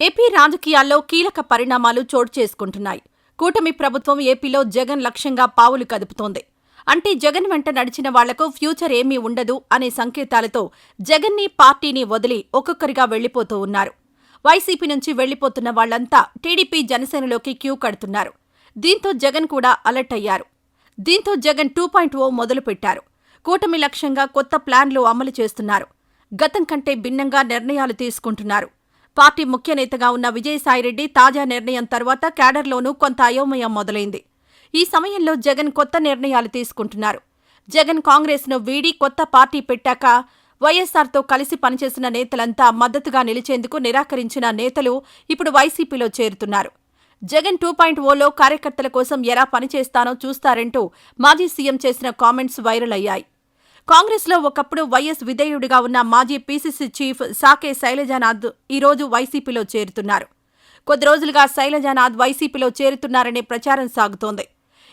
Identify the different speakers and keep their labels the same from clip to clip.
Speaker 1: AP రాజకీయాల్లో కీలక పరిణామాలు చోటు చేసుకుంటున్నాయి. కూటమి ప్రభుత్వం ఏపీలో జగన్ లక్ష్యంగా పావులు కదుపుతోంది. అంటే జగన్ వెంట నడిచిన వాళ్లకు ఫ్యూచర్ ఏమీ ఉండదు అనే సంకేతాలతో జగన్ని, పార్టీని వదిలి ఒక్కొక్కరిగా వెళ్లిపోతూ ఉన్నారు. వైసీపీ నుంచి వెళ్లిపోతున్న వాళ్లంతా టీడీపీ, జనసేనలోకి క్యూ కడుతున్నారు. దీంతో జగన్ కూడా అలర్ట్ అయ్యారు. దీంతో జగన్ 2.0 మొదలుపెట్టారు. కూటమి లక్ష్యంగా కొత్త ప్లాన్లు అమలు చేస్తున్నారు. గతం కంటే భిన్నంగా నిర్ణయాలు తీసుకుంటున్నారు. పార్టీ ముఖ్య నేతగా ఉన్న విజయసాయిరెడ్డి తాజా నిర్ణయం తర్వాత క్యాడర్లోనూ కొంత అయోమయం మొదలైంది. ఈ సమయంలో జగన్ కొత్త నిర్ణయాలు తీసుకుంటున్నారు. జగన్ కాంగ్రెస్ను వీడి కొత్త పార్టీ పెట్టాక వైఎస్సార్తో కలిసి పనిచేసిన నేతలంతా మద్దతుగా నిలిచేందుకు నిరాకరించిన నేతలు ఇప్పుడు వైసీపీలో చేరుతున్నారు. జగన్ 2.0లో కార్యకర్తల కోసం ఎలా పనిచేస్తానో చూస్తారంటూ మాజీ సీఎం చేసిన కామెంట్స్ వైరల్ అయ్యాయి. కాంగ్రెస్లో ఒకప్పుడు వైఎస్ విధేయుడిగా ఉన్న మాజీ పీసీసీ చీఫ్ సాకే శైలజానాథ్ ఈరోజు వైసీపీలో చేరుతున్నారు. కొద్ది రోజులుగా శైలజానాథ్ వైసీపీలో చేరుతున్నారనే ప్రచారం సాగుతోంది.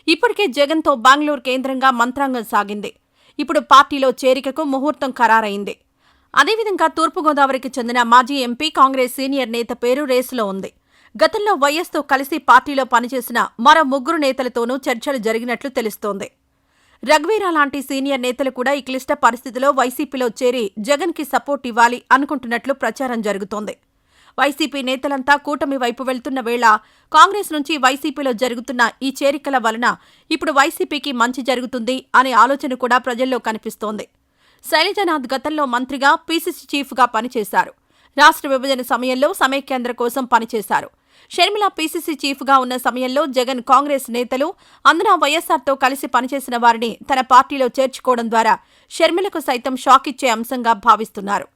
Speaker 1: ఇప్పటికే జగన్తో బెంగళూరు కేంద్రంగా మంత్రాంగం సాగింది. ఇప్పుడు పార్టీలో చేరికకు ముహూర్తం ఖరారైంది. అదేవిధంగా తూర్పుగోదావరికి చెందిన మాజీ ఎంపీ, కాంగ్రెస్ సీనియర్ నేత పేరు రేసులో ఉంది. గతంలో వైఎస్తో కలిసి పార్టీలో పనిచేసిన మరో 3 నేతలతోనూ చర్చలు జరిగినట్లు తెలుస్తోంది. రఘువీరా లాంటి సీనియర్ నేతలు కూడా ఈ క్లిష్ట పరిస్థితిలో వైసీపీలో చేరి జగన్కి సపోర్ట్ ఇవ్వాలి అనుకుంటున్నట్లు ప్రచారం జరుగుతోంది. వైసీపీ నేతలంతా కూటమి వైపు వెళ్తున్న వేళ కాంగ్రెస్ నుంచి వైసీపీలో జరుగుతున్న ఈ చేరికల వలన ఇప్పుడు వైసీపీకి మంచి జరుగుతుంది అనే ఆలోచన కూడా ప్రజల్లో కనిపిస్తోంది. శైలజానాథ్ గతంలో మంత్రిగా, పీసీసీ చీఫ్గా పనిచేశారు. రాష్ట్ర విభజన సమయంలో సమైక్యాంధ్ర కోసం పనిచేశారు. షర్మిల పీసీసీ చీఫ్గా ఉన్న సమయంలో జగన్ కాంగ్రెస్ నేతలు, అందున వైఎస్సార్తో కలిసి పనిచేసిన వారిని తన పార్టీలో చేర్చుకోవడం ద్వారా షర్మిలకు సైతం షాక్ ఇచ్చే అంశంగా భావిస్తున్నారు.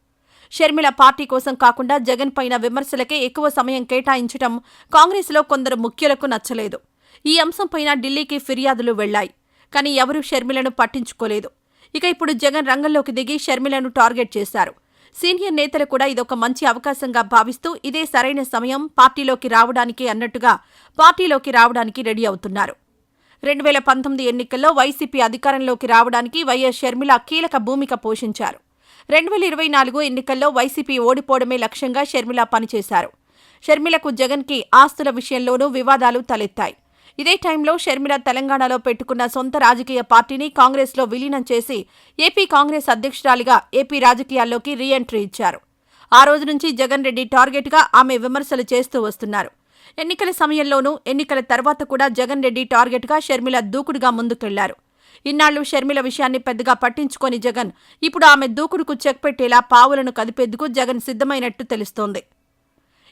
Speaker 1: షర్మిల పార్టీ కోసం కాకుండా జగన్ పైన విమర్శలకే ఎక్కువ సమయం కేటాయించడం కాంగ్రెస్లో కొందరు ముఖ్యులకు నచ్చలేదు. ఈ అంశంపైన ఢిల్లీకి ఫిర్యాదులు వెళ్లాయి. కానీ ఎవరూ షర్మిలను పట్టించుకోలేదు. ఇక ఇప్పుడు జగన్ రంగంలోకి దిగి షర్మిలను టార్గెట్ చేశారు. సీనియర్ నేతలు కూడా ఇదొక మంచి అవకాశంగా భావిస్తూ ఇదే సరైన సమయం పార్టీలోకి రావడానికి అన్నట్టుగా పార్టీలోకి రావడానికి రెడీ అవుతున్నారు. 2019 ఎన్నికల్లో వైసీపీ అధికారంలోకి రావడానికి వైఎస్ షర్మిల కీలక భూమిక పోషించారు. 2024 ఎన్నికల్లో వైసీపీ ఓడిపోవడమే లక్ష్యంగా షర్మిల పనిచేశారు. షర్మిలకు, జగన్కి ఆస్తుల విషయంలోనూ వివాదాలు తలెత్తాయి. ఇదే టైంలో షర్మిల తెలంగాణలో పెట్టుకున్న సొంత రాజకీయ పార్టీని కాంగ్రెస్లో విలీనం చేసి ఏపీ కాంగ్రెస్ అధ్యక్షురాలిగా ఏపీ రాజకీయాల్లోకి రీ ఎంట్రీ ఇచ్చారు. ఆ రోజు నుంచి జగన్ రెడ్డి టార్గెట్గా ఆమె విమర్శలు చేస్తూ వస్తున్నారు. ఎన్నికల సమయంలోనూ, ఎన్నికల తర్వాత కూడా జగన్ రెడ్డి టార్గెట్గా షర్మిల దూకుడుగా ముందుకెళ్లారు. ఇన్నాళ్లు షర్మిల విషయాన్ని పెద్దగా పట్టించుకోని జగన్ ఇప్పుడు ఆమె దూకుడుకు చెక్ పెట్టేలా పావులను కదిపేందుకు జగన్ సిద్ధమైనట్టు తెలుస్తోంది.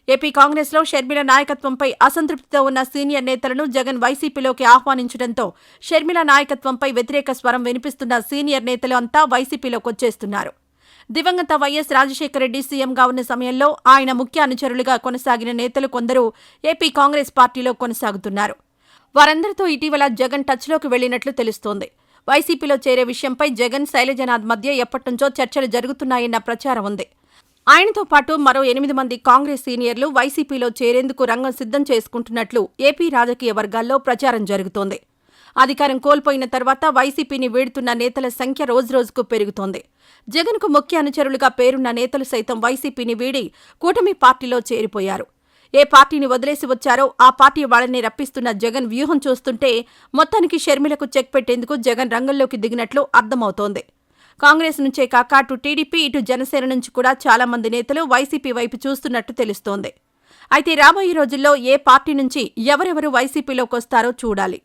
Speaker 1: ఏపీ కాంగ్రెస్లో షర్మిల నాయకత్వంపై అసంతృప్తితో ఉన్న సీనియర్ నేతలను జగన్ వైసీపీలోకి ఆహ్వానించడంతో షర్మిల నాయకత్వంపై వ్యతిరేక స్వరం వినిపిస్తున్న సీనియర్ నేతలు అంతా వైసీపీలోకొచ్చేస్తున్నారు. దివంగత వైఎస్ రాజశేఖరరెడ్డి సీఎంగా ఉన్న సమయంలో ఆయన ముఖ్య అనుచరులుగా కొనసాగిన నేతలు కొందరు ఏపీ కాంగ్రెస్ పార్టీలో కొనసాగుతున్నారు. వారందరితో ఇటీవల జగన్ టచ్లోకి వెళ్లినట్లు తెలుస్తోంది. వైసీపీలో చేరే విషయంపై జగన్, శైలజానాథ్ మధ్య ఎప్పటినుంచో చర్చలు జరుగుతున్నాయన్న ప్రచారం ఉంది. ఆయనతో పాటు మరో 8 మంది కాంగ్రెస్ సీనియర్లు వైసీపీలో చేరేందుకు రంగం సిద్ధం చేసుకుంటున్నట్లు ఏపీ రాజకీయ వర్గాల్లో ప్రచారం జరుగుతోంది. అధికారం కోల్పోయిన తర్వాత వైసీపీని వీడుతున్న నేతల సంఖ్య రోజురోజుకు పెరుగుతోంది. జగన్కు ముఖ్య అనుచరులుగా పేరున్న నేతలు సైతం వైసీపీని వీడి కూటమి పార్టీలో చేరిపోయారు. ఏ పార్టీని వదిలేసి వచ్చారో ఆ పార్టీ వాళ్ళని రప్పిస్తున్న జగన్ వ్యూహం చూస్తుంటే మొత్తానికి షర్మిలకు చెక్ పెట్టేందుకు జగన్ రంగంలోకి దిగినట్లు అర్థమవుతోంది. కాంగ్రెస్ నుంచే కాక అటు టీడీపీ, ఇటు జనసేన నుంచి కూడా చాలా మంది నేతలు వైసీపీ వైపు చూస్తున్నట్టు తెలుస్తోంది. అయితే రాబోయే రోజుల్లో ఏ పార్టీ నుంచి ఎవరెవరు వైసీపీలోకొస్తారో చూడాలి.